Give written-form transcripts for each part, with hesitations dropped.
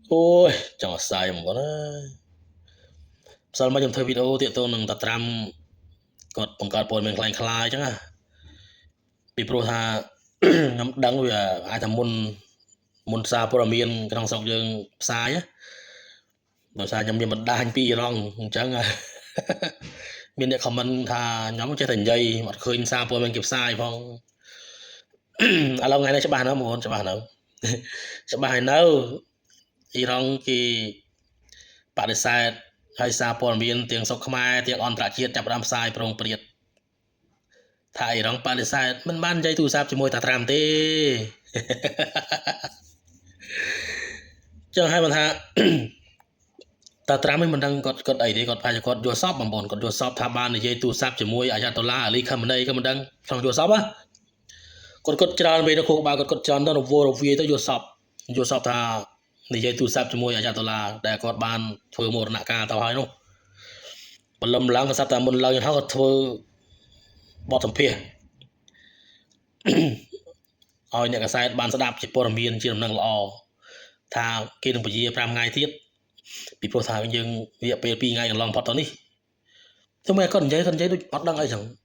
ôi chẳng sai mà có đấy sao mà trong thời video tiện tôi nâng tập tram còn bằng card bồi mình khai khai chứ à bị pro tha ngắm đắng vì ai thầm môn môn xa pro miên cái thằng sọc dương sai á rồi sai nhầm nhầm mình đa hành pi rong chẳng à miền địa comment tha nhóm chơi thành dây mặt khơi xa pro mình kịp sai phong à lâu ngày nay cho bạn nó muốn cho bạn đâu cho bạn đâu thì rong thì bạn sai hay xa pro miên tiếng sọc mai tiếng on trả chiết chập ram sai prong priệt thay rong bạn sai mình ban dây thu sáp cho môi ta làm tê chẳng hay mình ha ta tram mình đang có ấy thì có phải có vô shop bằng bọn có vô shop tham ban dây thu sáp cho môi aja đô la ở đây không đây không đang trong vô shop á còn có tràn về nó khô ba có tràn đó nó vô tới vô shop tha dây thu sáp cho môi aja đô la để có ban phơi một nạ ca tao hay không bật lâm lăng sắp ta một lần họ có phơi bọt thầm phê ôi nhà cái sai ban sẽ đạp chỉ bờ miền chỉ làm năng lò thà kia đừng phải gì làm ngay tiết bị pro thà nhưng việc pi ngay lòng phật đó đi chúng mày con giấy đôi bắt đăng ấy chẳng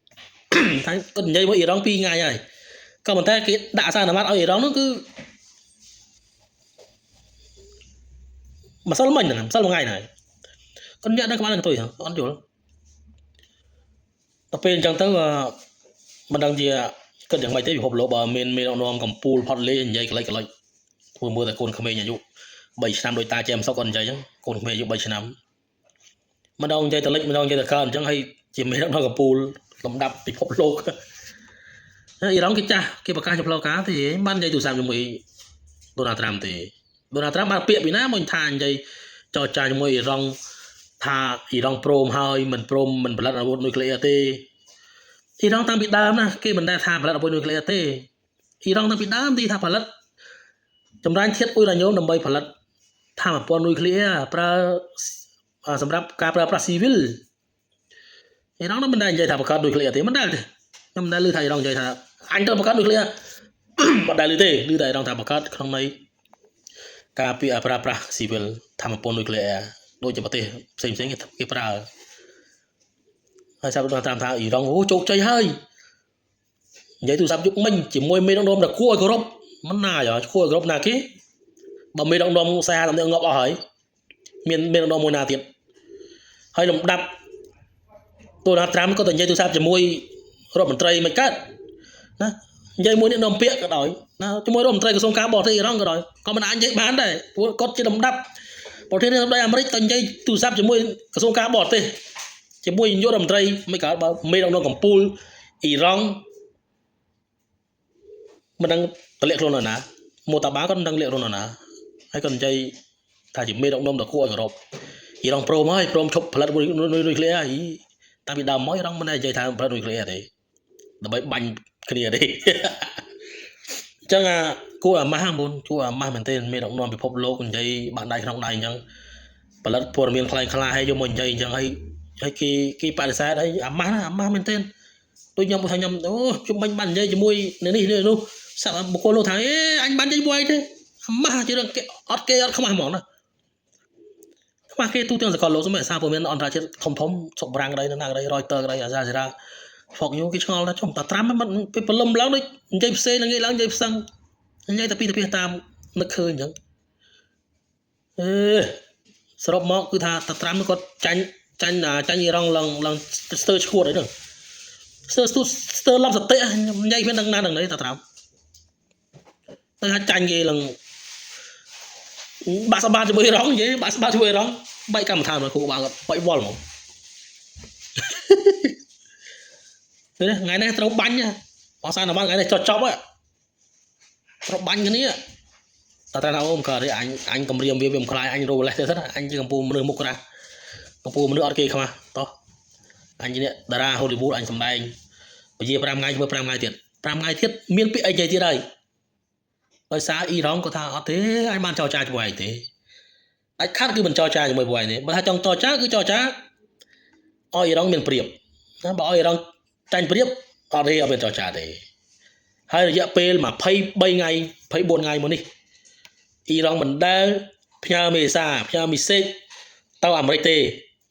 thấy con giấy với đó pi ngay này còn mình thấy cái đã sao là mắt ở đó nó cứ mà sao mình làm sao một ngày này con nhận được các bạn là tôi hả con chủ tập bên trong tới mình đang gì cấtอย่าง mấy ទេ ពិភពលោកបើមានអង្គនាំកំពូលផុតលេនិយាយកន្លែងធ្វើមើលតែកូនក្មេងអាយុ3ឆ្នាំដោយតាចែមសុកគាត់និយាយអញ្ចឹងកូនក្មេងអាយុ3ឆ្នាំម្ដងនិយាយទៅលិចម្ដងនិយាយទៅកើតអញ្ចឹងហើយជាមេដឹកនាំកំពូលលំដាប់ពិភពលោកអ៊ីរ៉ង់គេចាស់គេប្រកាសជាផ្លូវការទេបាននិយាយទូរស័ព្ទជាមួយដូណាល់ត្រាំទេដូណាល់ត្រាំបានពាក្យពីណាមកថានិយាយចរចាជាមួយអ៊ីរ៉ង់ថាអ៊ីរ៉ង់ព្រមហើយមិនព្រមមិនផលិតអាវុធនុយក្លេអ៊ែរទេអ៊ីរ៉ង់តាំងពីដើមណាគេមិនដែលថាផលិតអាវុធនុយក្លេអ៊ែរទេអ៊ីរ៉ង់តាំងពីដើមទីថាផលិតចម្រាញ់ធាតុអ៊ុយរ៉ាញ៉ូមដើម្បីផលិតថាមពលនុយក្លេអ៊ែរប្រើសម្រាប់ការប្រើប្រាស់ស៊ីវិលអ៊ីរ៉ង់មិនដែលនិយាយថាបង្កើតនុយក្លេអ៊ែរទេមិនដែលទេខ្ញុំមិនដែលឮថាអ៊ីរ៉ង់និយាយថាអញត្រូវបង្កើតនុយក្លេអ៊ែរមិនដែលឮទេឮតែអ៊ីរ៉ង់ថាបង្កើតក្នុងន័យការពីប្រើប្រាស់ស៊ីវិលថាមពលនុយក្លេអ៊ែរដូចជាប្រទេសផ្សេងគេប្រើហើយចាប់ដល់តាមថាអ៊ីរ៉ង់អូជោគជ័យហើយនិយាយទូរស័ព្ទយុគមិញជាមួយមេដឹកនាំដែលគួរឲ្យគោរពមិនណាយគួរឲ្យគោរពណាគេបើមេដឹកនាំខ្សែតាមងាប់អស់ហើយមានមេដឹកនាំមួយណាទៀតហើយលំដាប់ដូណាល់ត្រាំក៏ទៅនិយាយទូរស័ព្ទជាមួយរដ្ឋមន្ត្រីមិនកើតណានិយាយមួយអ្នកនាំពាក្យក៏ដោយណាជាមួយរដ្ឋមន្ត្រីក្រសួងការបរទេសអ៊ីរ៉ង់ក៏ដោយក៏មិនអាចនិយាយបានដែរព្រោះគាត់ជាលំដាប់ប្រធានាធិបតីអាមេរិកទៅនិយាយទូរស័ព្ទជាមួយក្រសួងការបរទេសជាមួយនាយករដ្ឋមន្ត្រីមិនកើតបើមេដឹកនាំកំពូលអ៊ីរ៉ង់មិនដឹងតម្លាក់ខ្លួនណាម៉ូតាបាក៏មិនដឹងលាក់ខ្លួនណាហើយក៏និយាយថាជាមេដឹកនាំដ៏គួរឲ្យគោរពអ៊ីរ៉ង់ព្រមហើយព្រមឈប់ផលិតនុយក្លេអ៊ែរហើយតាំងពីដើមមកអ៊ីរ៉ង់មិនដែលនិយាយថាផលិតនុយក្លេអ៊ែរទេដើម្បីបាញ់គ្នាទេអញ្ចឹងគួរអាម៉ាស់ហ្នឹងគួរអាម៉ាស់មែនទេមេដឹកនាំពិភពលោកនិយាយបាក់ដៃក្នុងដៃអញ្ចឹងផលិតព័ត៌មានខ្លាំងខ្លាហើយយកមកនិយាយអញ្ចឹងហើយគេបដិសេធហើយអាម៉ាស់មែនទេដូចខ្ញុំថាខ្ញុំអូជុំបាញ់បាននិយាយជាមួយនេះនោះសាប់បុគ្គលនោះថាអញបាននិយាយមួយទេអាម៉ាស់ជារឿងគេអត់ខ្មាស់ហ្មងណាខ្មាស់គេទូទាំងសកលលោកសម្រាប់សារព័ត៌មានអន្តរជាតិធំសុកប្រាំងក្តីណាក្តីរយតើក្តីអាសាសេរ៉ាហ្វុកយូគេឆ្ងល់ថាចំតាត្រាំមិនពេលព្រលឹមឡើងដូចនិយាយផ្សេងឡើងនិយាយផ្សឹងនិយាយតែពីតាមនឹកឃើញអញ្ចឹងសរុបមកគឺថាតាត្រាំគាត់ចាញ់អ៊ីរ៉ង់ឡើងស្ទើរឈួតអីហ្នឹងស្ទើរឡប់សតិនិយាយមានដឹងណាដឹងនេះតាត្រាំទៅថាចាញ់គេឡើងបាក់ស្បាជាមួយអ៊ីរ៉ង់និយាយបាក់ស្បាជាមួយអ៊ីរ៉ង់បែកកម្មដ្ឋានមកគូបាគាត់បែកវល់ហ្មងថ្ងៃនេះត្រូវបាញ់អសានបានថ្ងៃនេះចប់ត្រូវបាញ់គ្នាតែថាអូមកអញគម្រាមវាមិនខ្លាយអញរੂលេះទៅសិនអញជាកំពូលមនុស្សមុខក្រាស់កំពូលមនុស្សអត់គេខ្មាស់តោះអញជាតារាហូលីវូដអញសម្ដែងពជា5ថ្ងៃធ្វើ5ថ្ងៃទៀត5ថ្ងៃទៀតមានពាក្យអីនិយាយទៀតហើយដោយសារអ៊ីរ៉ង់គាត់ថាអត់ទេអញបានចរចាជាមួយឯងទេអាចខាត់គឺមិនចរចាជាមួយពួកឯងទេបើថាចង់ចរចាគឺចរចាឲ្យអ៊ីរ៉ង់មានប្រៀបណាបើឲ្យអ៊ីរ៉ង់ចាញ់ប្រៀបអត់ទេអត់មានចរចាទេ ហើយរយៈពេល23ថ្ងៃ24ថ្ងៃមកនេះអ៊ីរ៉ង់មិនដែលផ្ញើមេសាផ្ញើមីសេចទៅអាមេរិកទេ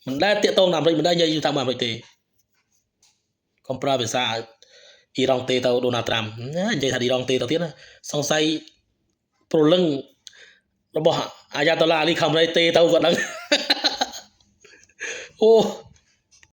មិនដែលតាកតងអាមេរិកមិនដែលនិយាយទៅអាមេរិកទេកុំប្រើភាសាអ៊ីរ៉ង់ទេទៅដូណាល់ត្រាំនិយាយថាអ៊ីរ៉ង់ទេទៅទៀតណាសង្ស័យប្រលឹងរបស់អាយ៉ាតូឡាអាលីខាំរ៉េទេទៅគាត់ដឹងអូ